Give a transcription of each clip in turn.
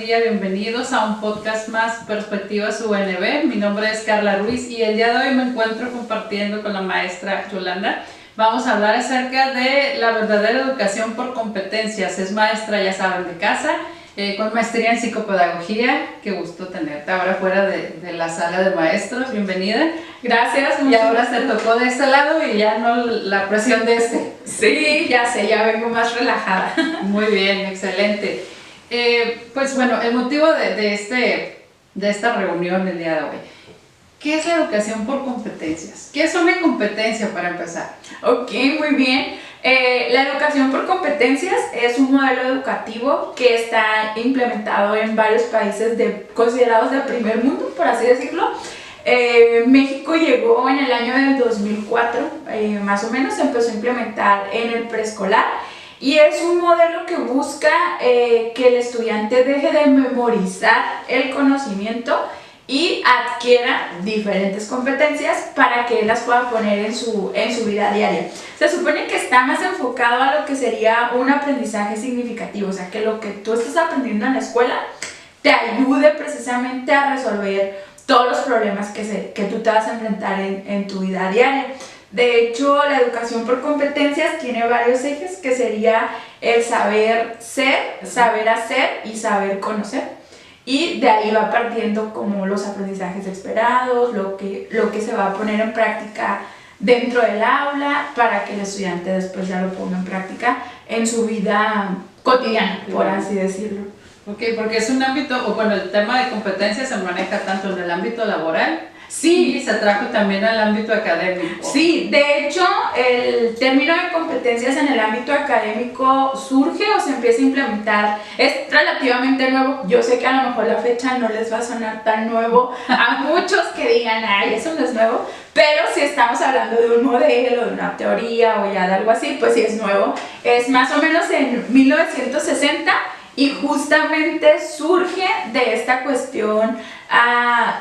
día, bienvenidos a un podcast más, Perspectivas UNB. Mi nombre es Carla Ruiz y el día de hoy me encuentro compartiendo con la maestra Yolanda. Vamos a hablar acerca de la verdadera educación por competencias. Es maestra, ya saben, de casa, con maestría en psicopedagogía. Qué gusto tenerte ahora fuera de la sala de maestros. Bienvenida. Gracias. Y ahora se tocó de este lado y ya no la presión de este. Sí, ya sé, ya vengo más relajada. Muy bien, excelente. Pues bueno, el motivo de esta reunión el día de hoy. ¿Qué es la educación por competencias? ¿Qué es una competencia para empezar? Ok, muy bien. La educación por competencias es un modelo educativo que está implementado en varios países considerados de primer mundo, por así decirlo. México llegó en el año del 2004, más o menos, se empezó a implementar en el preescolar. Y es un modelo que busca que el estudiante deje de memorizar el conocimiento y adquiera diferentes competencias para que él las pueda poner en su vida diaria. Se supone que está más enfocado a lo que sería un aprendizaje significativo, o sea, que lo que tú estás aprendiendo en la escuela te ayude precisamente a resolver todos los problemas que tú te vas a enfrentar en tu vida diaria. De hecho, la educación por competencias tiene varios ejes, que sería el saber ser, saber hacer y saber conocer. Y de ahí va partiendo como los aprendizajes esperados, lo que se va a poner en práctica dentro del aula para que el estudiante después ya lo ponga en práctica en su vida cotidiana, por así decirlo. Ok, porque es un ámbito, o bueno, el tema de competencias se maneja tanto en el ámbito laboral. Sí, y se trajo también al ámbito académico. Sí, de hecho, el término de competencias en el ámbito académico surge o se empieza a implementar, es relativamente nuevo. Yo sé que a lo mejor la fecha no les va a sonar tan nuevo a muchos que digan, ay, eso no es nuevo, pero si estamos hablando de un modelo, de una teoría o ya de algo así, pues sí es nuevo. Es más o menos en 1960 y justamente surge de esta cuestión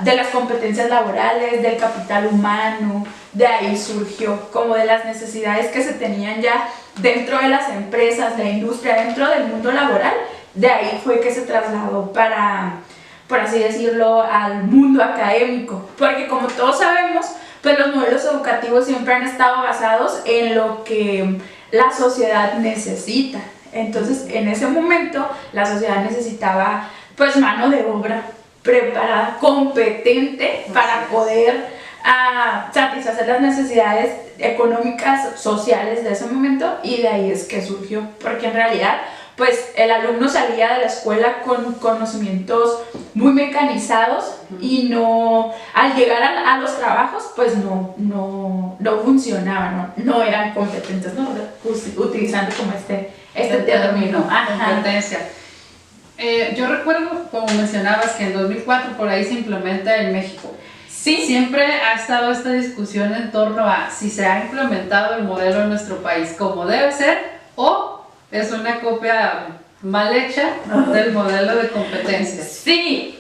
de las competencias laborales, del capital humano. De ahí surgió como de las necesidades que se tenían ya dentro de las empresas, la industria, dentro del mundo laboral. De ahí fue que se trasladó para, por así decirlo, al mundo académico, porque como todos sabemos, pues los modelos educativos siempre han estado basados en lo que la sociedad necesita. Entonces, en ese momento, la sociedad necesitaba pues mano de obra preparada, competente para poder satisfacer las necesidades económicas, sociales de ese momento, y de ahí es que surgió, porque en realidad pues el alumno salía de la escuela con conocimientos muy mecanizados y no, al llegar a los trabajos pues no funcionaban, no eran competentes, ¿no? Utilizando como este término. Competencia. Yo recuerdo, como mencionabas, que en 2004 por ahí se implementa en México. Sí. Siempre ha estado esta discusión en torno a si se ha implementado el modelo en nuestro país como debe ser o es una copia mal hecha del modelo de competencias. Sí,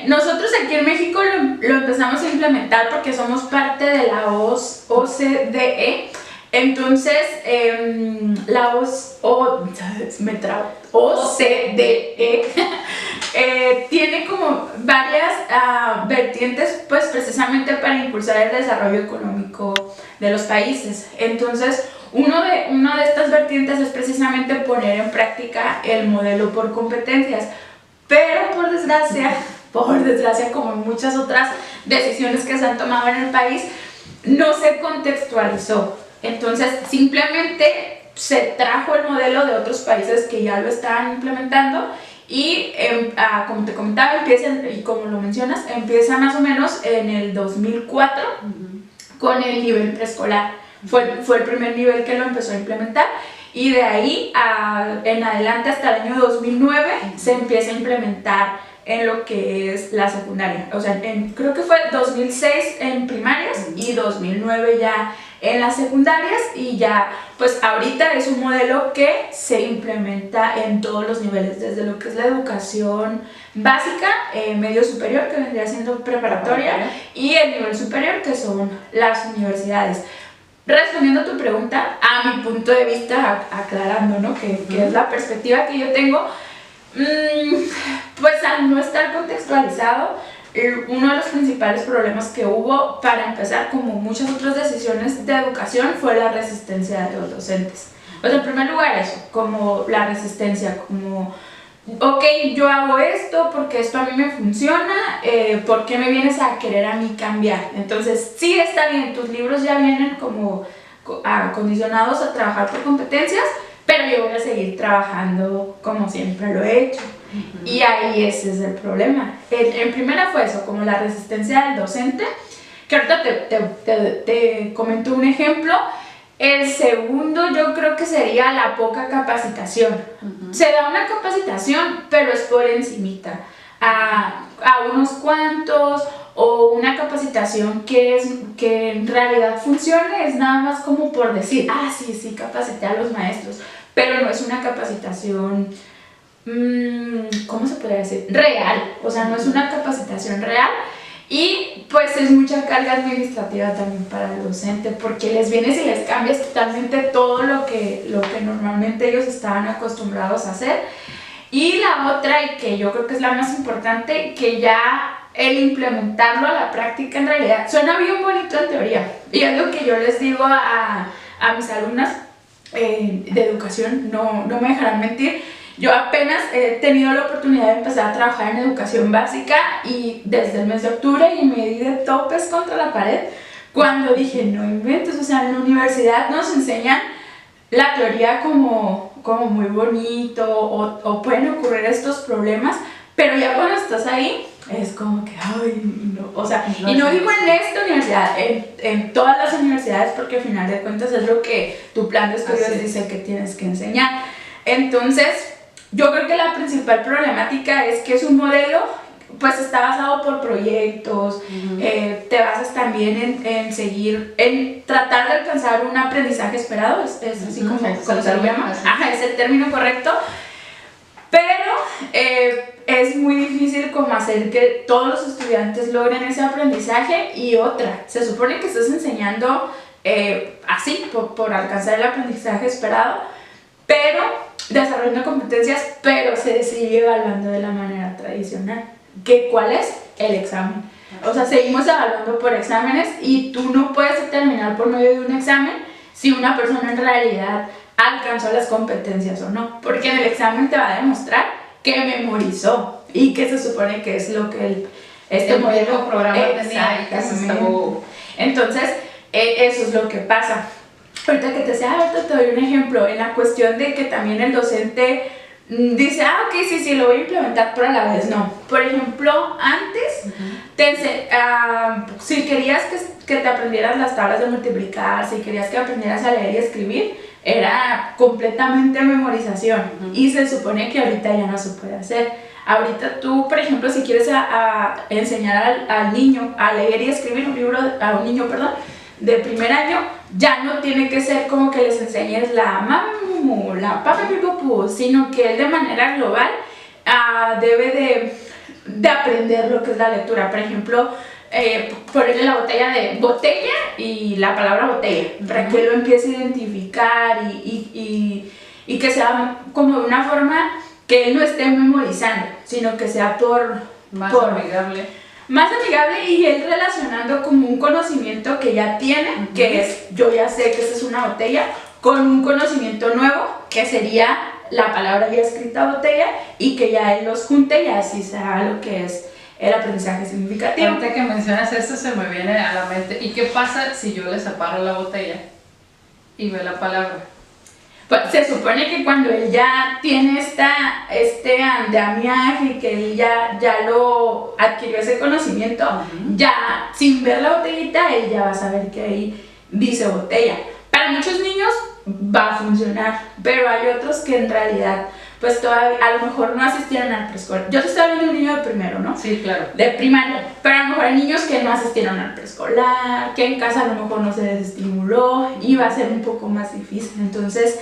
nosotros aquí en México lo empezamos a implementar porque somos parte de la OCDE. Entonces, la OCDE tiene como varias vertientes, pues precisamente para impulsar el desarrollo económico de los países. Entonces, una de estas vertientes es precisamente poner en práctica el modelo por competencias. Pero por desgracia, como muchas otras decisiones que se han tomado en el país, no se contextualizó. Entonces, simplemente se trajo el modelo de otros países que ya lo estaban implementando y, como te comentaba, y como lo mencionas, empieza más o menos en el 2004 con el nivel preescolar. Fue el primer nivel que lo empezó a implementar y de ahí en adelante hasta el año 2009 se empieza a implementar en lo que es la secundaria. O sea, creo que fue 2006 en primarias y 2009 ya en las secundarias, y ya pues ahorita es un modelo que se implementa en todos los niveles, desde lo que es la educación básica, medio superior, que vendría siendo preparatoria, y el nivel superior, que son las universidades. Respondiendo a tu pregunta, a mi punto de vista, aclarando, ¿no? que es la perspectiva que yo tengo, pues al no estar contextualizado, uno de los principales problemas que hubo, para empezar, como muchas otras decisiones de educación, fue la resistencia de los docentes. O sea, en primer lugar eso, como la resistencia, como, ok, yo hago esto porque esto a mí me funciona, ¿por qué me vienes a querer a mí cambiar? Entonces, sí está bien, tus libros ya vienen como acondicionados a trabajar por competencias, pero yo voy a seguir trabajando como siempre lo he hecho. Y ahí ese es el problema. En primera fue eso, como la resistencia del docente, que ahorita te comento un ejemplo. El segundo yo creo que sería la poca capacitación. Se da una capacitación, pero es por encimita, a unos cuantos, o una capacitación que en realidad funcione, es nada más como por decir, sí, capacité a los maestros, pero no es una capacitación, ¿cómo se podría decir? Real, o sea, no es una capacitación real. Y pues es mucha carga administrativa también para el docente, porque les vienes y les cambias totalmente todo lo que normalmente ellos estaban acostumbrados a hacer. Y la otra, y que yo creo que es la más importante, que ya el implementarlo a la práctica en realidad suena bien bonito en teoría. Y es lo que yo les digo a mis alumnas de educación, no me dejarán mentir. Yo apenas he tenido la oportunidad de empezar a trabajar en educación básica y desde el mes de octubre y me di de topes contra la pared cuando dije, no inventes, o sea, en la universidad nos enseñan la teoría como muy bonito o pueden ocurrir estos problemas, pero ya cuando estás ahí es como que, no, o sea, y no digo en esta universidad, en todas las universidades, porque al final de cuentas es lo que tu plan de estudios dice que tienes que enseñar. Entonces, yo creo que la principal problemática es que es un modelo, pues está basado por proyectos, te basas también en tratar de alcanzar un aprendizaje esperado, es así como se lo llama, es el término correcto, pero es muy difícil como hacer que todos los estudiantes logren ese aprendizaje. Y otra, se supone que estás enseñando así, por alcanzar el aprendizaje esperado, pero desarrollando competencias, pero se sigue evaluando de la manera tradicional. ¿Cuál es? El examen. O sea, seguimos evaluando por exámenes y tú no puedes determinar por medio de un examen si una persona en realidad alcanzó las competencias o no, porque en el examen te va a demostrar que memorizó y que se supone que es lo que este modelo programa tenía y que se estaba... Entonces, eso es lo que pasa. Ahorita que ahorita te doy un ejemplo, en la cuestión de que también el docente dice, ok, sí, lo voy a implementar, pero a la vez no. Por ejemplo, antes, si querías que te aprendieras las tablas de multiplicar, si querías que aprendieras a leer y escribir, era completamente memorización. Y se supone que ahorita ya no se puede hacer. Ahorita tú, por ejemplo, si quieres enseñar al niño a leer y escribir a un niño, de primer año, ya no tiene que ser como que les enseñes la mamu, la papapipopu, sino que él de manera global debe de aprender lo que es la lectura. Por ejemplo, ponerle la botella de botella y la palabra botella, para que lo empiece a identificar y que sea como de una forma que él no esté memorizando, sino que sea más amigable y él relacionando como un conocimiento que ya tiene, que es, yo ya sé que esa es una botella, con un conocimiento nuevo, que sería la palabra ya escrita botella, y que ya él los junte y así sea lo que es el aprendizaje significativo. Ahorita que mencionas esto se me viene a la mente, ¿y qué pasa si yo le separo la botella y veo la palabra? Pues se supone que cuando él ya tiene este andamiaje y que él ya lo adquirió ese conocimiento, ya sin ver la botellita, él ya va a saber que ahí dice botella. Para muchos niños va a funcionar, pero hay otros que en realidad pues todavía a lo mejor no asistieron al preescolar. Yo te estoy hablando de un niño de primero, ¿no? Sí, claro. De primaria, pero a lo mejor hay niños que no asistieron al preescolar, que en casa a lo mejor no se les estimuló y va a ser un poco más difícil. Entonces,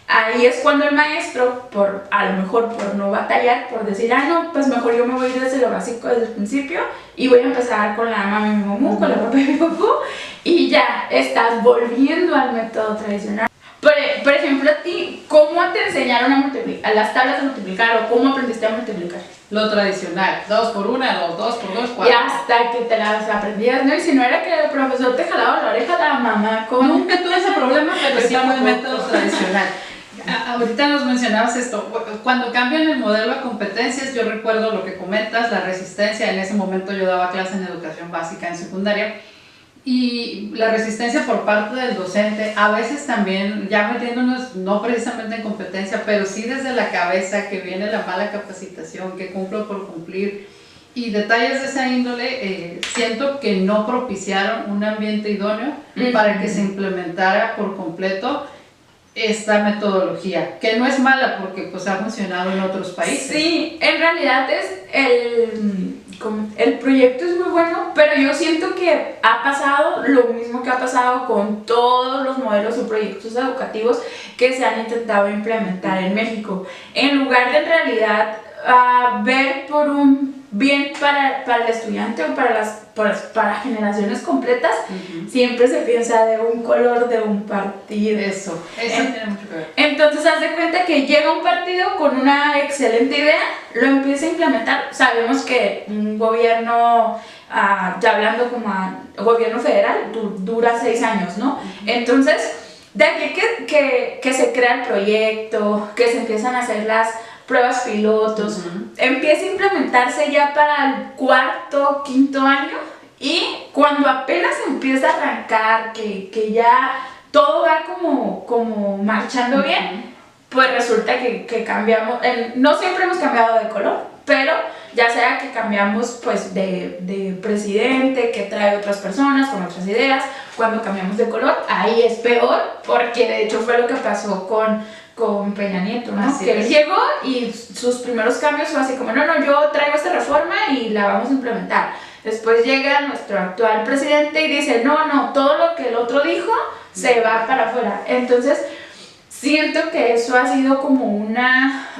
ahí es cuando el maestro, a lo mejor por no batallar, por decir, no, pues mejor yo me voy desde lo básico, desde el principio, y voy a empezar con la mami mi mamú, con la papá mi papú, y ya estás volviendo al método tradicional. Por ejemplo, a ti, ¿cómo te enseñaron a multiplicar, a las tablas de multiplicar o cómo aprendiste a multiplicar? Lo tradicional, 2 por 1, 2 por 2, 4. Y hasta que te las aprendías, ¿no? Y si no era que el profesor te jalaba la oreja, la mamá con... Nunca tuve ese problema, pero sí fue el método tradicional. Ahorita nos mencionabas esto, cuando cambian el modelo a competencias, yo recuerdo lo que comentas, la resistencia. En ese momento yo daba clase en educación básica en secundaria, y la resistencia por parte del docente, a veces también, ya metiéndonos no precisamente en competencia, pero sí desde la cabeza, que viene la mala capacitación, que cumplo por cumplir, y detalles de esa índole, siento que no propiciaron un ambiente idóneo para que se implementara por completo esta metodología, que no es mala porque pues ha funcionado en otros países. Sí, en realidad el proyecto es muy bueno, pero yo siento que ha pasado lo mismo que ha pasado con todos los modelos o proyectos educativos que se han intentado implementar en México. En lugar de en realidad ver por un bien para el estudiante o para generaciones completas, siempre se piensa de un color, de un partido. Eso tiene mucho que ver. Entonces, haz de cuenta que llega un partido con una excelente idea, lo empieza a implementar. Sabemos que un gobierno, ya hablando como a gobierno federal, dura 6 años, ¿no? Entonces, de aquí que se crea el proyecto, que se empiezan a hacer las pruebas pilotos, empieza a implementarse ya para el 4º, 5º año, y cuando apenas empieza a arrancar, que ya todo va como marchando bien, pues resulta que cambiamos, no siempre hemos cambiado de color, pero ya sea que cambiamos pues de presidente, que trae otras personas con otras ideas, cuando cambiamos de color, ahí es peor, porque de hecho fue lo que pasó con Peña Nieto, ¿no? Así que es. él llegó y sus primeros cambios fue así como, no, yo traigo esta reforma y la vamos a implementar. Después llega nuestro actual presidente y dice, no, todo lo que el otro dijo se va para afuera. Entonces, siento que eso ha sido como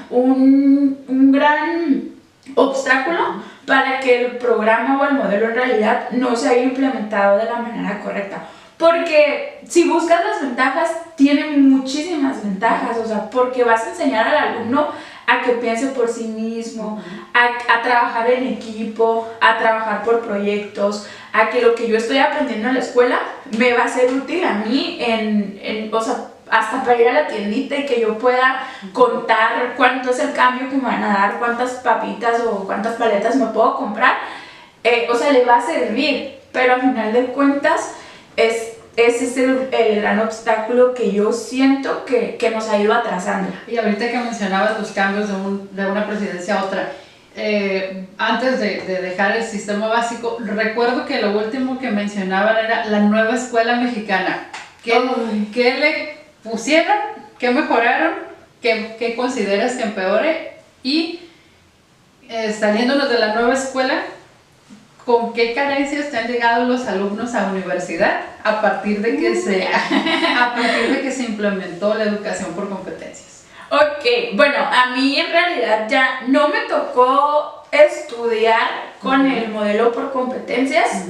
un gran obstáculo para que el programa o el modelo en realidad no se haya implementado de la manera correcta. Porque si buscas las ventajas, tiene muchísimas ventajas, o sea, porque vas a enseñar al alumno a que piense por sí mismo, a trabajar en equipo, a trabajar por proyectos, a que lo que yo estoy aprendiendo en la escuela me va a ser útil a mí o sea, hasta para ir a la tiendita y que yo pueda contar cuánto es el cambio que me van a dar, cuántas papitas o cuántas paletas me puedo comprar, o sea, le va a servir, pero al final de cuentas ese es el gran obstáculo que yo siento que nos ha ido atrasando. Y ahorita que mencionabas los cambios de una presidencia a otra, antes de dejar el sistema básico, recuerdo que lo último que mencionaban era la nueva escuela mexicana. ¿Qué le pusieron? ¿Qué mejoraron? ¿Qué consideras que empeore? Y saliéndonos de la nueva escuela, ¿con qué carencias te han llegado los alumnos a universidad a partir de que se implementó la educación por competencias? Ok, bueno, a mí en realidad ya no me tocó estudiar con el modelo por competencias,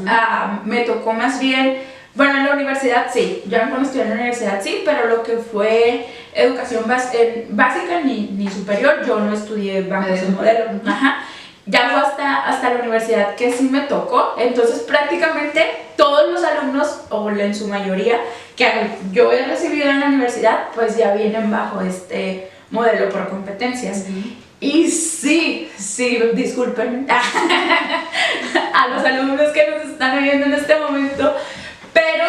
me tocó más bien, bueno, en la universidad sí, yo cuando estudié en la universidad sí, pero lo que fue educación básica ni superior, yo no estudié bajo ese modelo. Ya fue hasta la universidad que sí me tocó, entonces prácticamente todos los alumnos, o en su mayoría, que yo he recibido en la universidad, pues ya vienen bajo este modelo por competencias. Y sí, disculpen a los alumnos que nos están oyendo en este momento, pero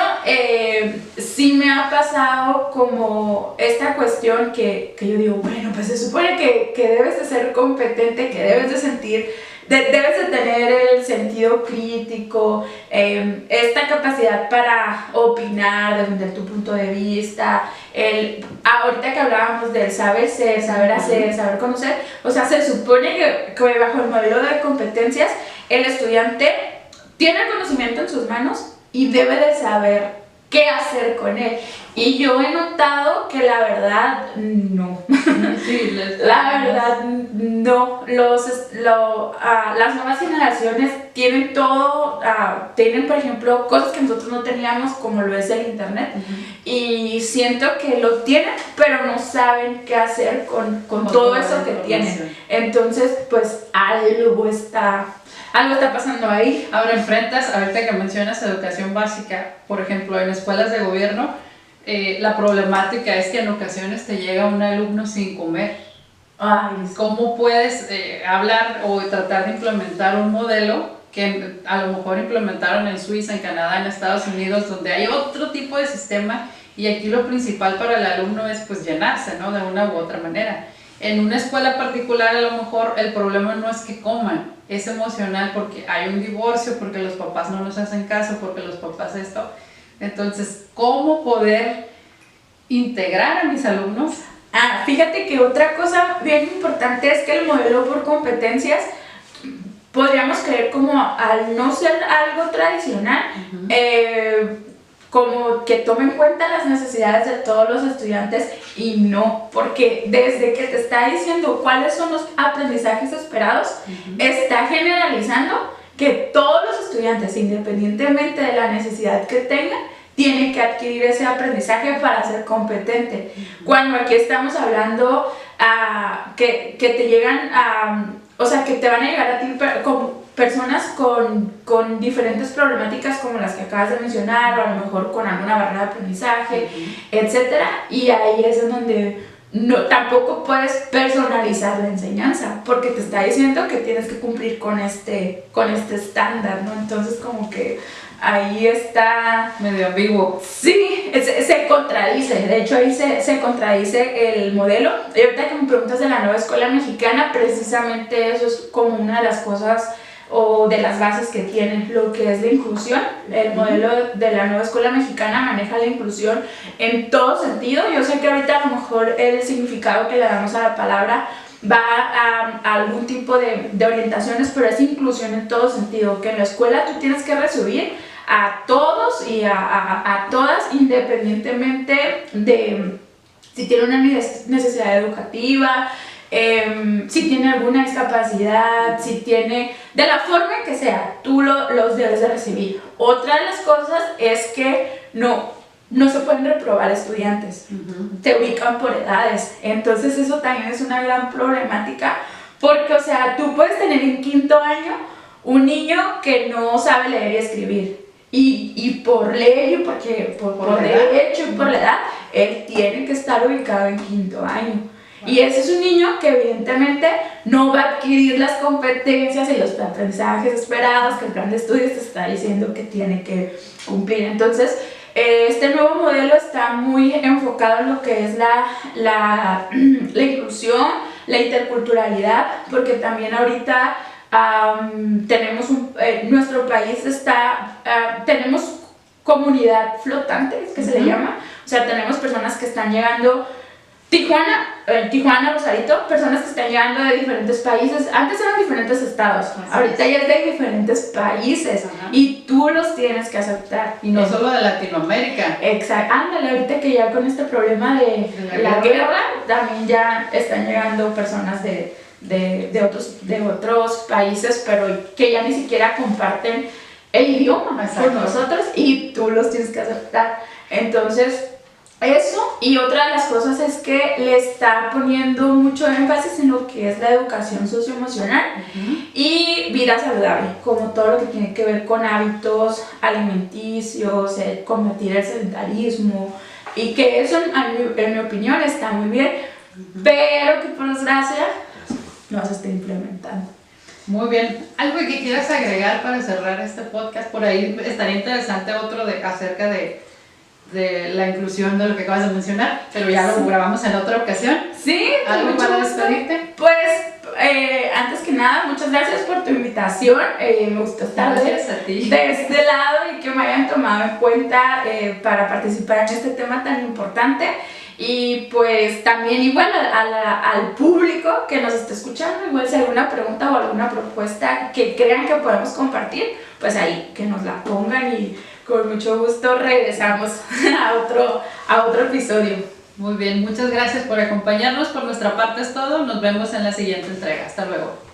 sí me ha pasado como esta cuestión que yo digo, bueno, pues se supone que debes de ser competente, que debes de sentir, debes de tener el sentido crítico, esta capacidad para opinar, defender tu punto de vista, ahorita que hablábamos del saber ser, saber hacer, saber conocer, o sea, se supone que bajo el modelo de competencias el estudiante tiene el conocimiento en sus manos y debe de saber qué hacer con él. Y yo he notado que la verdad, no. Sí, La verdad, no. Las nuevas generaciones tienen todo, tienen por ejemplo cosas que nosotros no teníamos, como lo es el internet. Y siento que lo tienen, pero no saben qué hacer con todo eso que tienen. Entonces, pues algo está pasando ahí. Ahora enfrentas, ahorita que mencionas educación básica, por ejemplo, en escuelas de gobierno, la problemática es que en ocasiones te llega un alumno sin comer. Ay, ¿Cómo puedes hablar o tratar de implementar un modelo que a lo mejor implementaron en Suiza, en Canadá, en Estados Unidos, donde hay otro tipo de sistema, y aquí lo principal para el alumno es pues llenarse, ¿no? De una u otra manera. En una escuela particular a lo mejor el problema no es que coman, es emocional porque hay un divorcio, porque los papás no nos hacen caso, porque los papás esto. Entonces, ¿cómo poder integrar a mis alumnos? Fíjate que otra cosa bien importante es que el modelo por competencias, podríamos creer como al no ser algo tradicional, como que tome en cuenta las necesidades de todos los estudiantes, y no, porque desde que te está diciendo cuáles son los aprendizajes esperados, está generalizando que todos los estudiantes, independientemente de la necesidad que tengan, tienen que adquirir ese aprendizaje para ser competente. Cuando aquí estamos hablando que te llegan o sea, que te van a llegar a ti como personas con diferentes problemáticas como las que acabas de mencionar, o a lo mejor con alguna barrera de aprendizaje, etcétera, y ahí es en donde tampoco puedes personalizar la enseñanza, porque te está diciendo que tienes que cumplir con este estándar, ¿no? Entonces como que ahí está medio ambiguo. Sí, se contradice, de hecho ahí se contradice el modelo. Y ahorita que me preguntas de la nueva escuela mexicana, precisamente eso es como una de las cosas o de las bases que tiene lo que es la inclusión. El modelo de la nueva escuela mexicana maneja la inclusión en todo sentido. Yo sé que ahorita a lo mejor el significado que le damos a la palabra va a algún tipo de orientaciones, pero es inclusión en todo sentido, que en la escuela tú tienes que recibir a todos y a todas, independientemente de si tiene una necesidad educativa, si tiene alguna discapacidad, si tiene, de la forma que sea, tú los debes de recibir. Otra de las cosas es que no se pueden reprobar estudiantes, te ubican por edades, entonces eso también es una gran problemática, porque o sea, tú puedes tener en quinto año un niño que no sabe leer y escribir, y por ley, porque por derecho y por la edad, él tiene que estar ubicado en quinto año. Y ese es un niño que evidentemente no va a adquirir las competencias y los aprendizajes esperados que el plan de estudios te está diciendo que tiene que cumplir. Entonces, este nuevo modelo está muy enfocado en lo que es la inclusión, la interculturalidad, porque también ahorita tenemos nuestro país tenemos comunidad flotante, que se le llama, o sea, tenemos personas que están llegando Tijuana, Rosarito, personas que están llegando de diferentes países. Antes eran diferentes estados, ahorita ya es de diferentes países, y tú los tienes que aceptar. Y no solo de Latinoamérica. Exacto, ándale, ahorita que ya con este problema de la guerra, también ya están llegando personas de otros países, pero que ya ni siquiera comparten el idioma con nosotros, y tú los tienes que aceptar. Entonces, eso, y otra de las cosas es que le está poniendo mucho énfasis en lo que es la educación socioemocional y vida saludable, como todo lo que tiene que ver con hábitos alimenticios, combatir el sedentarismo, y que eso en mi opinión está muy bien, pero que por desgracia no se está implementando. Muy bien. ¿Algo que quieras agregar para cerrar este podcast? Por ahí estaría interesante otro acerca de la inclusión de lo que acabas de mencionar, pero ya lo grabamos en otra ocasión. Sí, ¿algo para despedirte? Pues, antes que nada, muchas gracias por tu invitación. Me gustó estar de este lado y que me hayan tomado en cuenta para participar en este tema tan importante. Y pues también igual al público que nos está escuchando, igual si hay alguna pregunta o alguna propuesta que crean que podemos compartir, pues ahí que nos la pongan, y Con mucho gusto regresamos a otro episodio. Muy bien, muchas gracias por acompañarnos. Por nuestra parte es todo. Nos vemos en la siguiente entrega. Hasta luego.